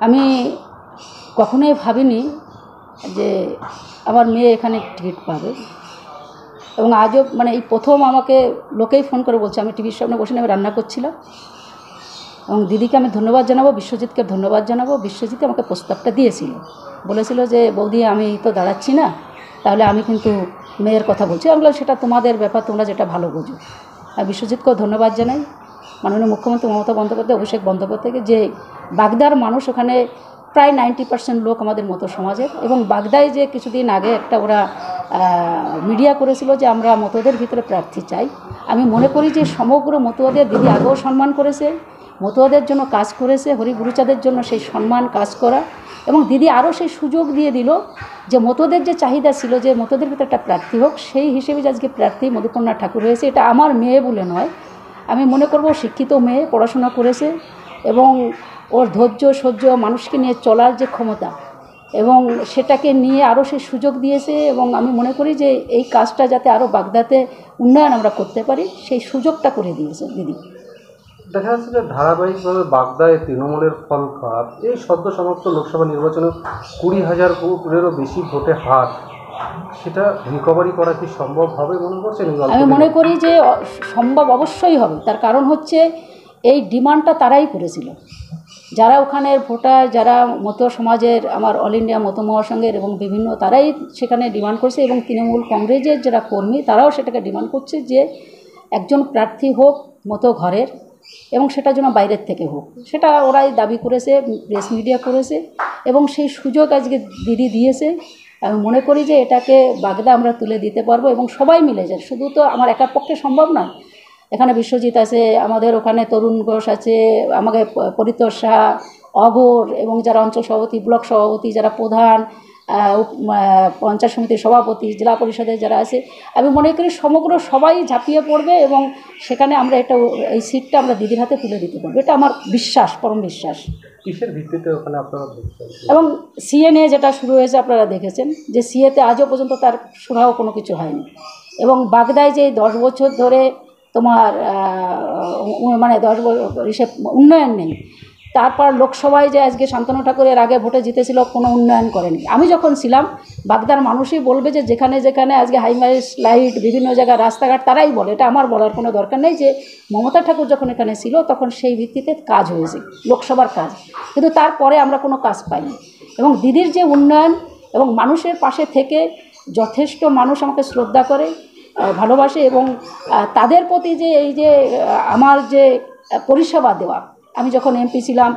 আমি কখনোই ভাবিনি যে আমার মেয়ে এখানে টিকিট পাবে, এবং আজও মানে এই প্রথম আমাকে লোকেই ফোন করে বলছে, আমি টিভির সামনে বসে আমি রান্না করছিলাম, এবং দিদিকে আমি ধন্যবাদ জানাবো, বিশ্বজিৎকে ধন্যবাদ জানাবো। বিশ্বজিৎ আমাকে প্রস্তাবটা দিয়েছিল, বলেছিল যে বৌদি আমি তো দাঁড়াচ্ছি না, তাহলে আমি কিন্তু মেয়ের কথা বলছি। আমি বললাম সেটা তোমাদের ব্যাপার, তোমরা যেটা ভালো বোঝো। আর বিশ্বজিৎকেও ধন্যবাদ জানাই, মাননীয় মুখ্যমন্ত্রী মমতা বন্দ্যোপাধ্যায়, অভিষেক বন্দ্যোপাধ্যায়কে, যে বাগদার মানুষ ওখানে প্রায় 90% লোক আমাদের মতো সমাজের, এবং বাগদায় যে কিছুদিন আগে একটা ওরা মিডিয়া করেছিল যে আমরা মতোদের ভিতরে প্রার্থী চাই, আমি মনে করি যে সমগ্র মতুয়াদের দিদি আগেও সম্মান করেছে, মতুয়াদের জন্য কাজ করেছে, হরিগুরুচাঁদের জন্য সেই সম্মান কাজ করা, এবং দিদি আরও সেই সুযোগ দিয়ে দিল যে মতুয়াদের যে চাহিদা ছিল যে মতুয়াদের ভিতরে একটা প্রার্থী হোক, সেই হিসেবে আজকে প্রার্থী মধুকন্যা ঠাকুর হয়েছে। এটা আমার মেয়ে বলে নয়, আমি মনে করব শিক্ষিত মেয়ে, পড়াশোনা করেছে, এবং ওর ধৈর্য সহ্য, মানুষকে নিয়ে চলার যে ক্ষমতা, এবং সেটাকে নিয়ে আরও সে সুযোগ দিয়েছে। এবং আমি মনে করি যে এই কাজটা যাতে আরও বাগদাতে উন্নয়ন আমরা করতে পারি, সেই সুযোগটা করে দিয়েছে দিদি। দেখা যাচ্ছে যে ধারাবাহিকভাবে বাগদায় তৃণমূলের ফল খারাপ। এই সদ্য সমাপ্ত লোকসভা নির্বাচনে 20,000-এরও বেশি ভোটে হার, সেটা রিকভারি করা কি সম্ভব হবে মনে করছেন? আমি মনে করি যে সম্ভব অবশ্যই হবে। তার কারণ হচ্ছে এই ডিমান্ডটা তারাই করেছিল, যারা ওখানের ভোটার, যারা মতুয়া সমাজের, আমার অল ইন্ডিয়া মতো মহাসংঘের এবং বিভিন্ন, তারাই সেখানে ডিমান্ড করছে, এবং তৃণমূল কংগ্রেসের যারা কর্মী তারাও সেটাকে ডিমান্ড করছে যে একজন প্রার্থী হোক মতো ঘরের, এবং সেটা যেন বাইরের থেকে হোক। সেটা ওরাই দাবি করেছে, প্রেস মিডিয়া করেছে, এবং সেই সুযোগ আজকে দিদি দিয়েছে। আমি মনে করি যে এটাকে বাগদা আমরা তুলে দিতে পারবো, এবং সবাই মিলে যায়, শুধু তো আমার একার পক্ষে সম্ভব নয়। এখানে বিশ্বজিৎ আছে, আমাদের ওখানে তরুণ ঘোষ আছে, আমাকে পরিতোষ শাহ, অঘোর, এবং যারা অঞ্চল সভাপতি, ব্লক সভাপতি, যারা প্রধান, পঞ্চায়েত সমিতির সভাপতি, জেলা পরিষদের যারা আছে, আমি মনে করি সমগ্র সবাই ঝাঁপিয়ে পড়বে, এবং সেখানে আমরা এটা, এই সিটটা আমরা দিদির হাতে তুলে দিতে পারবো। এটা আমার বিশ্বাস, পরম বিশ্বাস। কিসের ভিত্তিতে ওখানে আপনারা? এবং সিএ নিয়ে যেটা শুরু হয়েছে আপনারা দেখেছেন, যে সিএতে আজও পর্যন্ত তার শোনাও কোনো কিছু হয়নি, এবং বাগদায় যে 10 বছর ধরে তোমার মানে 10 বছর হিসেব উন্নয়ন নেই, তারপর লোকসভায় যে আজকে শান্তনু ঠাকুরের আগে ভোটে জিতেছিল, কোনো উন্নয়ন করেনি। আমি যখন ছিলাম, বাগদার মানুষই বলবে যে যেখানে যেখানে আজকে হাইমাইস লাইট, বিভিন্ন জায়গায় রাস্তাঘাট, তারাই বলে, এটা আমার বলার কোনো দরকার নেই, যে মমতা ঠাকুর যখন এখানে ছিল তখন সেই ভিত্তিতে কাজ হয়েছে, লোকসভার কাজ, কিন্তু তারপরে আমরা কোনো কাজ পাইনি। এবং দিদির যে উন্নয়ন, এবং মানুষের পাশে থেকে যথেষ্ট মানুষ আমাকে শ্রদ্ধা করে, ভালোবাসে, এবং তাদের প্রতি যে এই যে আমার যে পরিষেবা দেওয়া, আমি যখন এমপি ছিলাম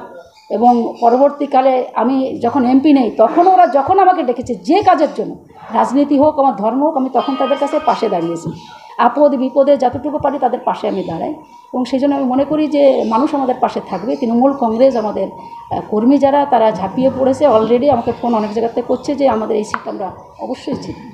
এবং পরবর্তীকালে আমি যখন এমপি নেই, তখন ওরা যখন আমাকে ডেকেছে যে কাজের জন্য, রাজনীতি হোক, আমার ধর্ম হোক, আমি তখন তাদের কাছে পাশে দাঁড়িয়েছি। আপদ বিপদে যতটুকু পারি তাদের পাশে আমি দাঁড়াই, এবং সেই জন্য আমি মনে করি যে মানুষ আমাদের পাশে থাকবে। তৃণমূল কংগ্রেস আমাদের কর্মী যারা, তারা ঝাঁপিয়ে পড়েছে অলরেডি, আমাকে ফোন অনেক জায়গাতে করছে যে আমাদের এই সিট আমরা অবশ্যই জিতব।